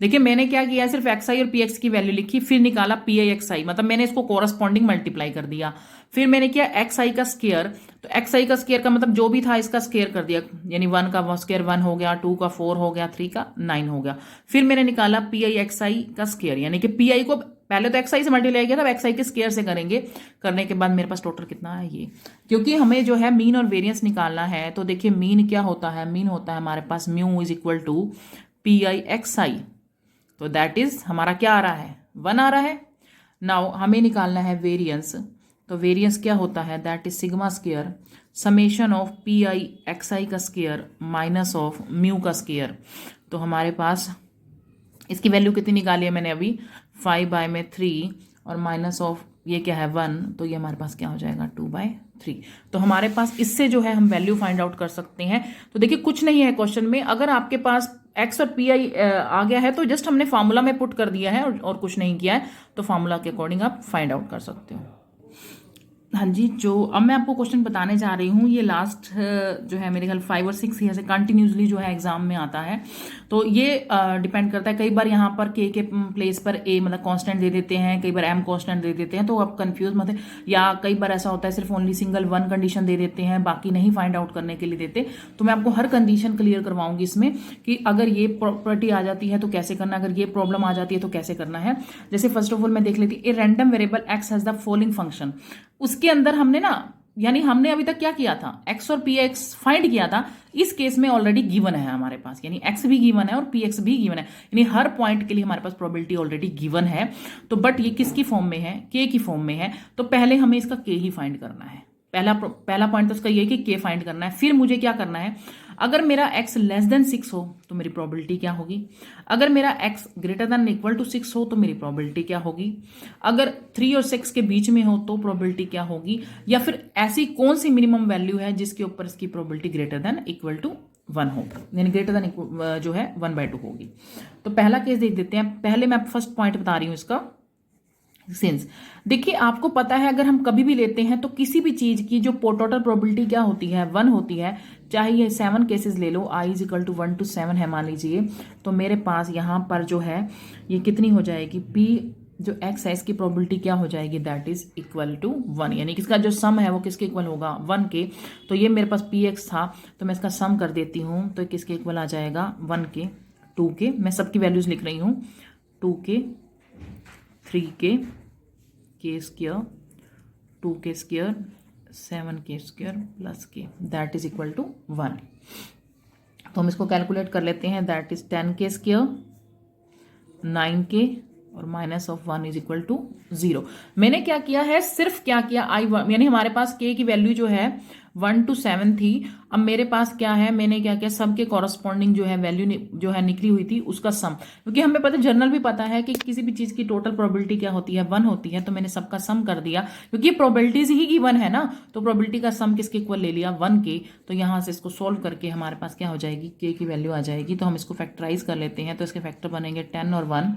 देखिए मैंने क्या किया, सिर्फ एक्स आई और पी एक्स की वैल्यू लिखी, फिर निकाला पी आई एक्स आई, मतलब मैंने इसको कोरस्पॉन्डिंग मल्टीप्लाई कर दिया। फिर मैंने किया एक्स आई का स्केयर, तो एक्स आई का स्केयर का मतलब जो भी था इसका स्केयर कर दिया, यानी 1 का स्केयर 1 हो गया, 2 का 4 हो गया, 3 का 9 हो गया। फिर मैंने निकाला पी आई एक्स आई का स्केयर, यानी कि पी आई को पहले तो एक्स आई से मल्टीप्लाई किया था, अब एक्स आई के स्केयर से करेंगे। करने के बाद मेरे पास टोटल कितना है ये, क्योंकि हमें जो है मीन और वेरियंस निकालना है, तो देखिए मीन क्या होता है, मीन होता है हमारे पास mu is equal to P I X I, तो दैट इज हमारा क्या आ रहा है, 1 आ रहा है। नाउ हमें निकालना है वेरियंस, तो वेरियंस क्या होता है, that is sigma square summation of P I X I का स्केयर माइनस ऑफ म्यू का स्केयर। तो हमारे पास इसकी वैल्यू कितनी निकाली है मैंने अभी, 5/3 और माइनस ऑफ ये क्या है 1, तो ये हमारे पास क्या हो जाएगा 2/3। तो हमारे पास इससे जो है हम वैल्यू फाइंड आउट कर सकते हैं। तो देखिए कुछ नहीं है क्वेश्चन में, अगर आपके पास एक्स और पी आई आ गया है तो जस्ट हमने फार्मूला में पुट कर दिया है और कुछ नहीं किया है, तो फार्मूला के अकॉर्डिंग आप फाइंड आउट कर सकते हो। हाँ जी, जो अब मैं आपको क्वेश्चन बताने जा रही हूँ, ये लास्ट जो है मेरे ख्याल 5 और 6 यहाँ से कंटिन्यूसली जो है एग्जाम में आता है। तो ये डिपेंड करता है, कई बार यहाँ पर के प्लेस पर ए मतलब कांस्टेंट दे देते हैं, कई बार एम कांस्टेंट दे देते हैं, तो आप कंफ्यूज मत है। या कई बार ऐसा होता है सिर्फ ओनली सिंगल 1 कंडीशन दे देते हैं, बाकी नहीं फाइंड आउट करने के लिए देते। तो मैं आपको हर कंडीशन क्लियर करवाऊंगी इसमें, कि अगर ये प्रॉपर्टी आ जाती है तो कैसे करना, अगर ये प्रॉब्लम आ जाती है तो कैसे करना है। जैसे फर्स्ट ऑफ ऑल मैं देख लेती, a random variable x has the following function, उसके अंदर हमने ना, यानी हमने अभी तक क्या किया था, एक्स और पी एक्स फाइंड किया था। इस केस में ऑलरेडी गिवन है हमारे पास, यानी एक्स भी गिवन है और पी एक्स भी गिवन है, यानी हर पॉइंट के लिए हमारे पास प्रोबेबिलिटी ऑलरेडी गिवन है। तो बट ये किसकी फॉर्म में है, के की फॉर्म में है, तो पहले हमें इसका के ही फाइंड करना है। पहला पॉइंट तो उसका ये कि के फाइंड करना है। फिर मुझे क्या करना है, अगर मेरा x लेस देन 6 हो तो मेरी प्रोबेबिलिटी क्या होगी, अगर मेरा x greater than equal to 6 हो तो मेरी प्रोबेबिलिटी क्या होगी, अगर 3 और 6 के बीच में हो तो प्रोबेबिलिटी क्या होगी, या फिर ऐसी कौन सी मिनिमम वैल्यू है जिसके ऊपर इसकी probability greater than equal to 1 होगी, यानी ग्रेटर देन जो है 1/2 होगी। तो पहला केस देख देते हैं। पहले मैं फर्स्ट पॉइंट बता रही हूं इसका सिंस। देखिए आपको पता है, अगर हम कभी भी लेते हैं तो किसी भी चीज की जो टोटल प्रोबेबिलिटी क्या होती है, 1 होती है। चाहे ये 7 केसेस ले लो, i is equal to 1 to 7 है मान लीजिए, तो मेरे पास यहाँ पर जो है ये कितनी हो जाएगी, p जो x है इसकी प्रोबेबिलिटी क्या हो जाएगी, दैट इज इक्वल टू 1, यानी किसका जो सम है वो किसके इक्वल होगा, 1 के। तो ये मेरे पास px था, तो मैं इसका सम कर देती हूँ, तो किसके इक्वल आ जाएगा 1 के, 2 के, मैं सबकी वैल्यूज लिख रही हूँ, 2 के, 3 के स्क्वायर, 2 के स्क्वायर, 7 के स्क्वायर प्लस के, दैट इज इक्वल टू 1। तो हम इसको कैलकुलेट कर लेते हैं, दैट इज 10 के स्क्वायर, 9 के और minus of 1 is equal to 0। मैंने क्या किया है, सिर्फ क्या किया, i1 यानी हमारे पास k की वैल्यू जो है 1 to 7 थी। अब मेरे पास क्या है, मैंने क्या किया, सब के कॉरस्पॉन्डिंग जो है वैल्यू जो है निकली हुई थी उसका सम, क्योंकि हमें पता जनरल भी पता है कि किसी भी चीज की टोटल प्रोबेबिलिटी क्या होती है, 1 होती है। तो मैंने सबका सम कर दिया, क्योंकि प्रोबेबिलिटीज ही गिवन है ना, तो प्रोबेबिलिटी का सम किसके इक्वल ले लिया, 1 के। तो यहां से इसको सोल्व करके हमारे पास क्या हो जाएगी, k की वैल्यू आ जाएगी। तो हम इसको फैक्टराइज कर लेते हैं, तो इसके फैक्टर बनेंगे 10 और 1,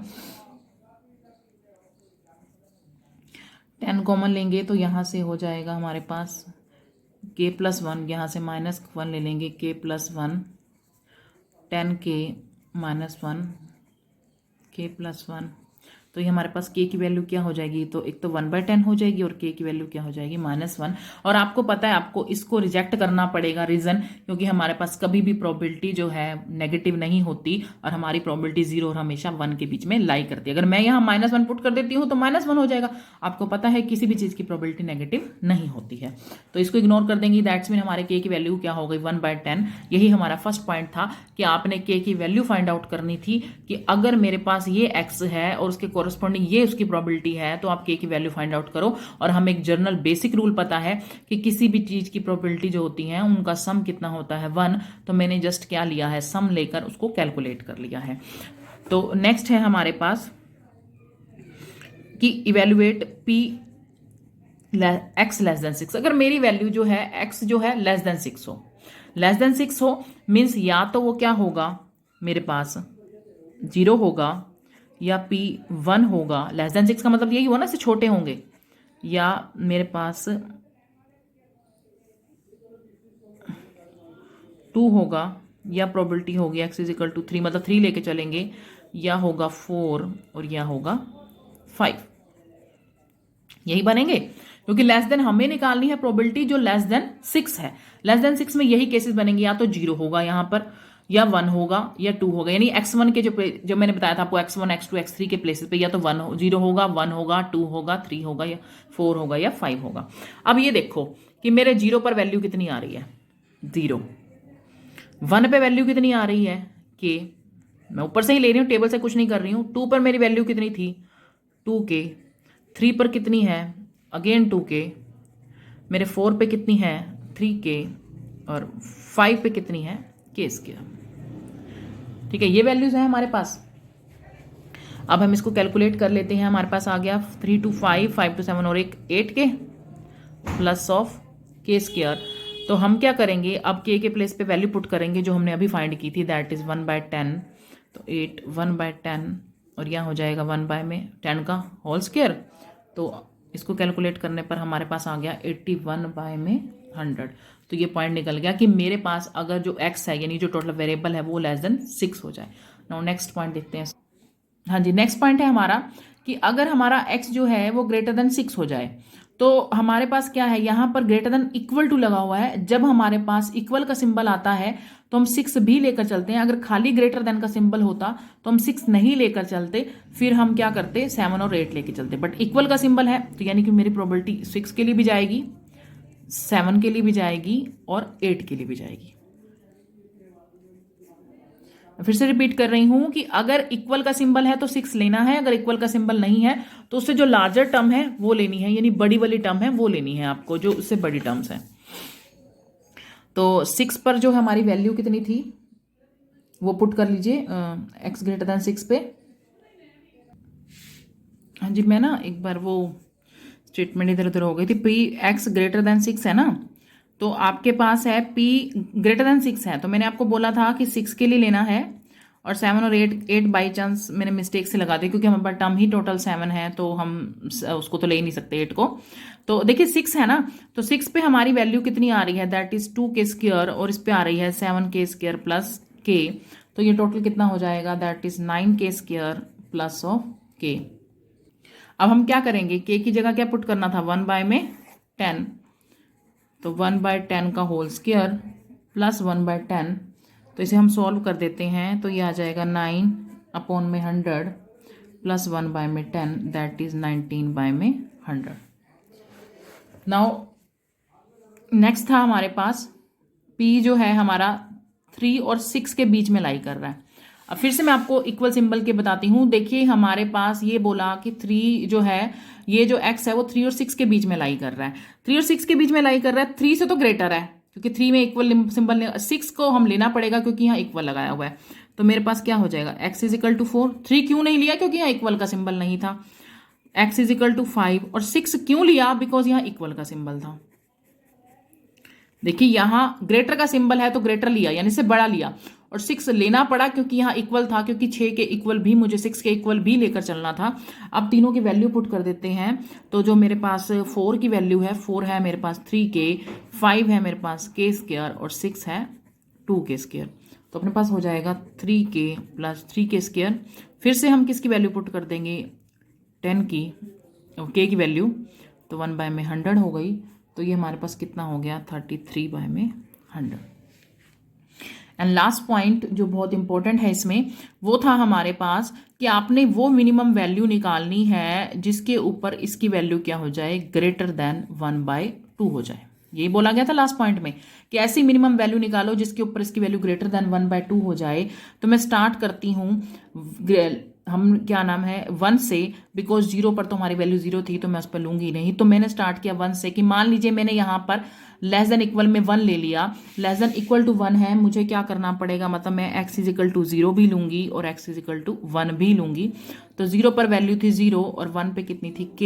10 कॉमन लेंगे तो यहाँ से हो जाएगा हमारे पास k प्लस 1, यहाँ से -1 ले लेंगे, k प्लस 1, 10 के माइनस 1, k प्लस 1, तो ये हमारे पास k की वैल्यू क्या हो जाएगी, तो एक तो 1/10 हो जाएगी और k की वैल्यू क्या हो जाएगी -1। और आपको पता है आपको इसको रिजेक्ट करना पड़ेगा, रीजन क्योंकि हमारे पास कभी भी प्रोबेबिलिटी जो है नेगेटिव नहीं होती, और हमारी प्रोबेबिलिटी 0 और हमेशा 1 के बीच में लाई करती है। अगर मैं यहाँ -1 पुट कर देती हूँ तो -1 हो जाएगा। आपको पता है किसी भी चीज की प्रोबेबिलिटी नेगेटिव नहीं होती है, तो इसको इग्नोर कर देंगे। दैट्स मीन हमारे k की वैल्यू क्या हो गई, 1/10। यही हमारा फर्स्ट पॉइंट था कि आपने k की वैल्यू फाइंड आउट करनी थी, कि अगर मेरे पास ये x है और उसके कोरस्पॉन्डिंग ये उसकी प्रोबेबिलिटी है, तो आप k की वैल्यू फाइंड आउट करो। और हमें एक जनरल बेसिक रूल पता है कि किसी भी चीज की प्रोबेबिलिटी जो होती है उनका सम कितना होता है, 1। तो मैंने जस्ट क्या लिया है, सम लेकर उसको कैलकुलेट कर लिया है। तो नेक्स्ट है हमारे पास कि evaluate p x less than 6। अगर मेरी वैल्यू जो है x जो है लेस देन 6 हो, लेस देन 6 हो मीन्स या तो वो क्या होगा, मेरे पास 0 होगा या p 1 होगा। लेस देन 6 का मतलब यही हुआ ना, से छोटे होंगे, या मेरे पास 2 होगा या प्रोबेबिलिटी होगी एक्स इज इक्वल टू 3, मतलब 3 लेके चलेंगे, या होगा 4 और या होगा 5, यही बनेंगे। क्योंकि लेस देन हमें निकालनी है प्रोबेबिलिटी जो लेस देन 6 है। लेस देन 6 में यही केसेस बनेंगे, या तो 0 होगा यहाँ पर, या 1 होगा, या 2 होगा। यानी x1 के जो मैंने बताया था आपको x1 x2 x3 के प्लेसेस पे या तो 0 होगा, 1 होगा, 2 होगा, 3 होगा, या 4 होगा, या 5 होगा। अब ये देखो कि मेरे 0 पर वैल्यू कितनी आ रही है, 0। 1 पे वैल्यू कितनी आ रही है, k, मैं ऊपर से ही ले रही हूँ, टेबल से कुछ नहीं कर रही हूँ। 2 पर मेरी वैल्यू कितनी थी, 2k। 3 पर कितनी है, अगेन 2k। मेरे 4 पे कितनी है, 3k। और 5 पे कितनी है, k स्क्वायर। ठीक है, ये वैल्यूज है हमारे पास। अब हम इसको कैलकुलेट कर लेते हैं। हमारे पास आ गया 3 to 5, 5 to 7 और एक 8k plus of k square. तो हम क्या करेंगे, अब k के प्लेस पे वैल्यू पुट करेंगे जो हमने अभी फाइंड की थी, दैट इज 1/10। तो 8 1/10 और यहाँ हो जाएगा 1/10 का होल स्क्वायर। तो इसको कैलकुलेट करने पर हमारे पास आ गया 81/100। तो ये पॉइंट निकल गया कि मेरे पास अगर जो x है यानी जो टोटल वेरिएबल है वो लेस देन 6 हो जाए। नाउ नेक्स्ट पॉइंट देखते हैं। हाँ जी, नेक्स्ट पॉइंट है हमारा कि अगर हमारा x जो है वो ग्रेटर देन 6 हो जाए, तो हमारे पास क्या है, यहाँ पर ग्रेटर देन इक्वल टू लगा हुआ है। जब हमारे पास इक्वल का सिंबल आता है तो हम 6 भी लेकर चलते हैं। अगर खाली ग्रेटर देन का सिंबल होता तो हम 6 नहीं लेकर चलते, फिर हम क्या करते, 7 और 8 लेकर चलते। बट इक्वल का सिंबल है तो यानी कि मेरी प्रोबेबिलिटी 6 के लिए भी जाएगी, 7 के लिए भी जाएगी और 8 के लिए भी जाएगी। फिर से रिपीट कर रही हूं कि अगर इक्वल का सिंबल है तो 6 लेना है, अगर इक्वल का सिंबल नहीं है तो उससे जो लार्जर टर्म है वो लेनी है, यानी बड़ी वाली टर्म है वो लेनी है आपको, जो उससे बड़ी टर्म्स है। तो 6 पर जो हमारी वैल्यू कितनी थी वो पुट कर लीजिए x ग्रेटर देन 6 पे। हाँ जी, मैं ना एक बार वो स्टेटमेंट इधर उधर हो गई थी। p x ग्रेटर देन 6 है ना, तो आपके पास है p ग्रेटर देन 6 है, तो मैंने आपको बोला था कि 6 के लिए लेना है, और 7 और 8 बाई चांस मैंने मिस्टेक से लगा दी क्योंकि हमारे पास टर्म ही टोटल 7 है, तो हम उसको तो ले ही नहीं सकते 8 को। तो देखिए 6 है ना, तो 6 पे हमारी वैल्यू कितनी आ रही है, दैट इज 2k स्क्वायर, और इस पे आ रही है 7k स्क्वायर प्लस k। तो ये टोटल कितना हो जाएगा, that is 9k square plus of k। अब हम क्या करेंगे, k की जगह क्या पुट करना था, 1/10। तो 1/10 का होल स्क्वायर प्लस 1/10, तो इसे हम सॉल्व कर देते हैं। तो ये आ जाएगा 9/100 plus 1/10, that is 19/100। Now next था हमारे पास p जो है हमारा 3 और 6 के बीच में लाई कर रहा है। अब फिर से मैं आपको इक्वल सिंबल के बताती हूँ। देखिए हमारे पास ये बोला कि 3 जो है, ये जो x है वो 3 और 6 के बीच में लाई कर रहा है। 3 और 6 के बीच में लाई कर रहा है, 3 से तो ग्रेटर है क्योंकि 3 में इक्वल सिंबल, 6 को हम लेना पड़ेगा क्योंकि यहाँ इक्वल लगाया हुआ है। तो मेरे पास क्या हो जाएगा, x इज इक्वल टू 4। 3 क्यों नहीं लिया, क्योंकि यहाँ इक्वल का सिंबल नहीं था। x इज इक्वल टू 5, और 6 क्यों लिया, बिकॉज यहाँ इक्वल का सिंबल था। देखिए यहाँ ग्रेटर का सिंबल है तो ग्रेटर लिया यानी से बड़ा लिया, और 6 लेना पड़ा क्योंकि यहाँ इक्वल था, क्योंकि 6 के इक्वल भी मुझे 6 के इक्वल भी लेकर चलना था। अब तीनों की वैल्यू पुट कर देते हैं। तो जो मेरे पास 4 की वैल्यू है, 4 है मेरे पास 3k, 5 है मेरे पास k स्क्वायर, और 6 है 2k स्क्वायर। तो अपने पास हो जाएगा 3k प्लस 3k स्क्वायर। फिर से हम किसकी वैल्यू पुट कर देंगे, 10 की, k की वैल्यू, तो 1/100 हो गई। तो ये हमारे पास कितना हो गया, 33/100। एंड लास्ट पॉइंट जो बहुत इंपॉर्टेंट है इसमें, वो था हमारे पास कि आपने वो मिनिमम वैल्यू निकालनी है जिसके ऊपर इसकी वैल्यू क्या हो जाए, ग्रेटर देन 1/2 हो जाए। यही बोला गया था लास्ट पॉइंट में कि ऐसी मिनिमम वैल्यू निकालो जिसके ऊपर इसकी वैल्यू ग्रेटर देन 1/2 हो जाए। तो मैं स्टार्ट करती हूँ, हम क्या नाम है 1 से, बिकॉज 0 पर तो हमारी वैल्यू 0 थी तो मैं उस पर लूंगी नहीं। तो मैंने स्टार्ट किया 1 से कि मान लीजिए मैंने यहाँ पर लेस देन इक्वल में 1 ले लिया, लेस देन इक्वल टू 1 है, मुझे क्या करना पड़ेगा, मतलब मैं x इज इक्वल टू 0 भी लूंगी और x इज इक्वल टू 1 भी लूंगी। तो 0 पर वैल्यू थी 0 और 1 पे कितनी थी k,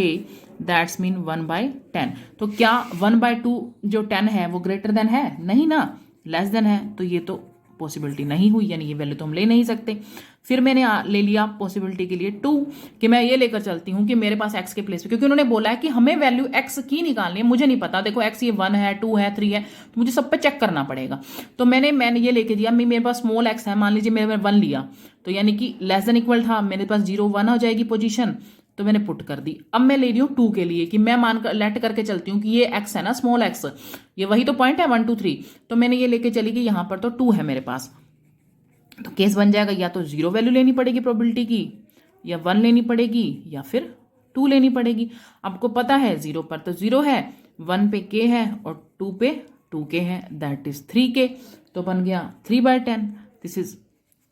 दैट्स मीन 1/10। तो क्या 1/2 जो 10 है वो ग्रेटर देन है, नहीं ना, लेस देन है, तो ये तो पॉसिबिलिटी नहीं हुई, यानी ये वैल्यू तो हम ले नहीं सकते। फिर मैंने ले लिया पॉसिबिलिटी के लिए 2 कि मैं ये लेकर चलती हूँ कि मेरे पास x के प्लेस पे, क्योंकि उन्होंने बोला है कि हमें वैल्यू x की निकालनी है, मुझे नहीं पता। देखो x ये 1 है, 2 है, 3 है, तो मुझे सब पे चेक करना पड़ेगा। तो मैंने ये लेके दिया, मेरे पास स्मॉल x है, मान लीजिए मैंने 1 लिया, तो यानी कि लेस देन इक्वल था, मेरे पास 0 1 हो जाएगी पोजीशन, तो मैंने पुट कर दी। अब मैं ले रही हूँ 2 के लिए कि मैं मानकर लेट करके चलती हूँ कि ये x है ना, स्मॉल x, ये वही तो पॉइंट है 1 2 3, तो मैंने ये लेके चली कि यहाँ पर तो 2 है मेरे पास। तो केस बन जाएगा, या तो 0 वैल्यू लेनी पड़ेगी प्रोबेबिलिटी की, या 1 लेनी पड़ेगी, या फिर 2 लेनी पड़ेगी। आपको पता है 0 पर तो 0 है, 1 पे k है और 2 पे 2k है, दैट इज 3k। तो बन गया 3/10, दिस इज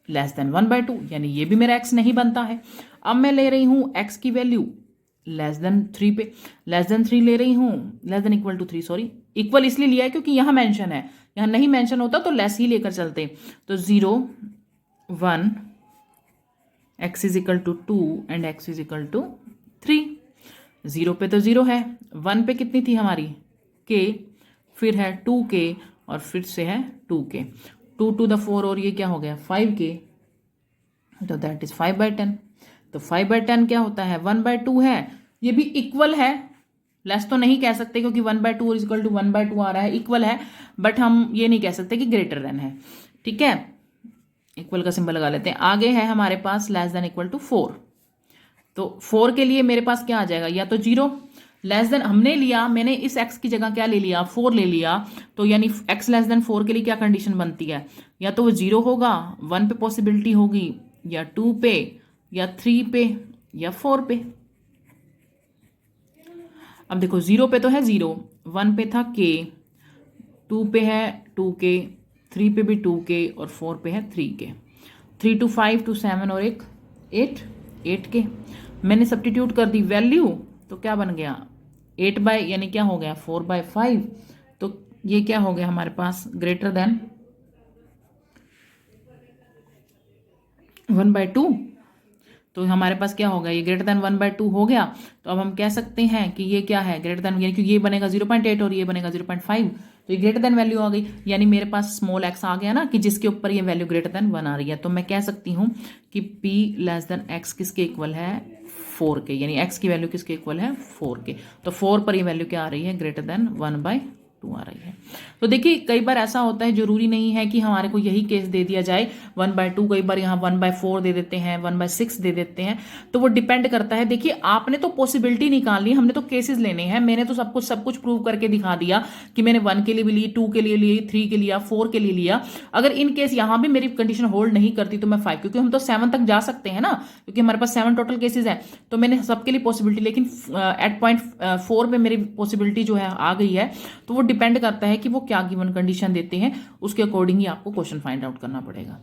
लेस देन 1/2, यानी ये भी मेरा x नहीं बनता है। अब मैं ले रही हूँ x की वैल्यू लेस देन 3 पे, लेस देन 3 ले रही हूँ, less than equal to 3, sorry equal इसलिए लिया है क्योंकि यहाँ मेंशन है, यहाँ नहीं मेंशन होता तो लेस ही लेकर चलते। तो 0 1 x is equal to 2 and x is equal to 3। 0 पे तो 0 है, 1 पे कितनी थी हमारी k, फिर है 2k और फिर से है 2k, 2 to the 4 और ये क्या हो गया 5k, तो दैट इज 5/10। तो 5/10 क्या होता है 1/2 है, ये भी इक्वल है, लेस तो नहीं कह सकते क्योंकि 1/2 इज इक्वल टू 1/2 आ रहा है, इक्वल है, बट हम ये नहीं कह सकते कि ग्रेटर देन है। ठीक है, इक्वल का सिंबल लगा लेते हैं। आगे है हमारे पास लेस देन इक्वल टू 4, तो 4 के लिए मेरे पास क्या आ जाएगा, या तो 0 लेस देन, हमने लिया, मैंने इस x की जगह क्या ले लिया 4 ले लिया, तो यानी x लेस देन 4 के लिए क्या कंडीशन बनती है, या तो वो 0 होगा, 1 पे पॉसिबिलिटी होगी, या 2 पे, या 3 पे, या 4 पे। अब देखो 0 पे तो है 0, 1 पे था k, 2 पे है 2k, 3 पे भी 2k और 4 पे है 3k, 3 to 5 to 7 और एक 8k। मैंने सब्स्टिट्यूट कर दी वैल्यू, तो क्या बन गया 8 बाय, यानी क्या हो गया 4/5, तो ये क्या हो गया हमारे पास ग्रेटर देन 1/2, तो हमारे पास क्या होगा, ये ग्रेटर देन 1/2 हो गया। तो अब हम कह सकते हैं कि ये क्या है ग्रेटर देन, यानी कि ये बनेगा 0.8 और ये बनेगा 0.5, तो ये ग्रेटर देन वैल्यू आ गई, यानी मेरे पास स्मॉल x आ गया ना, कि जिसके ऊपर ये वैल्यू ग्रेटर देन 1 आ रही है। तो मैं कह सकती हूँ कि p लेस देन x किसके इक्वल है 4k, यानी x की वैल्यू किसके इक्वल है 4k। तो 4 पर ये वैल्यू क्या आ रही है ग्रेटर देन 1/2 आ रही है। तो देखिए कई बार ऐसा होता है, जरूरी नहीं है कि हमारे को यही केस दे दिया जाए 1/2, कई बार यहाँ 1/4 दे देते हैं, 1/6 दे देते हैं, तो वो डिपेंड करता है। देखिए आपने तो पॉसिबिलिटी निकालनी, हमने तो केसेस लेने हैं, मैंने तो सब कुछ प्रूव करके दिखा दिया कि मैंने 1 के लिए भी ली, 2 के लिए ली, 3 के लिया, 4 के लिए लिया। अगर इन केस यहाँ भी मेरी कंडीशन होल्ड नहीं करती तो मैं 5, क्योंकि हम तो 7 तक जा सकते हैं ना, क्योंकि हमारे पास 7 टोटल केसेस हैं, तो मैंने सबके लिए पॉसिबिलिटी, लेकिन एट पॉइंट 4 पे मेरी पॉसिबिलिटी जो है आ गई है। तो वो डिपेंड करता है कि वो क्या गिवन कंडीशन देते हैं, उसके अकॉर्डिंग ही आपको क्वेश्चन फाइंड आउट करना पड़ेगा।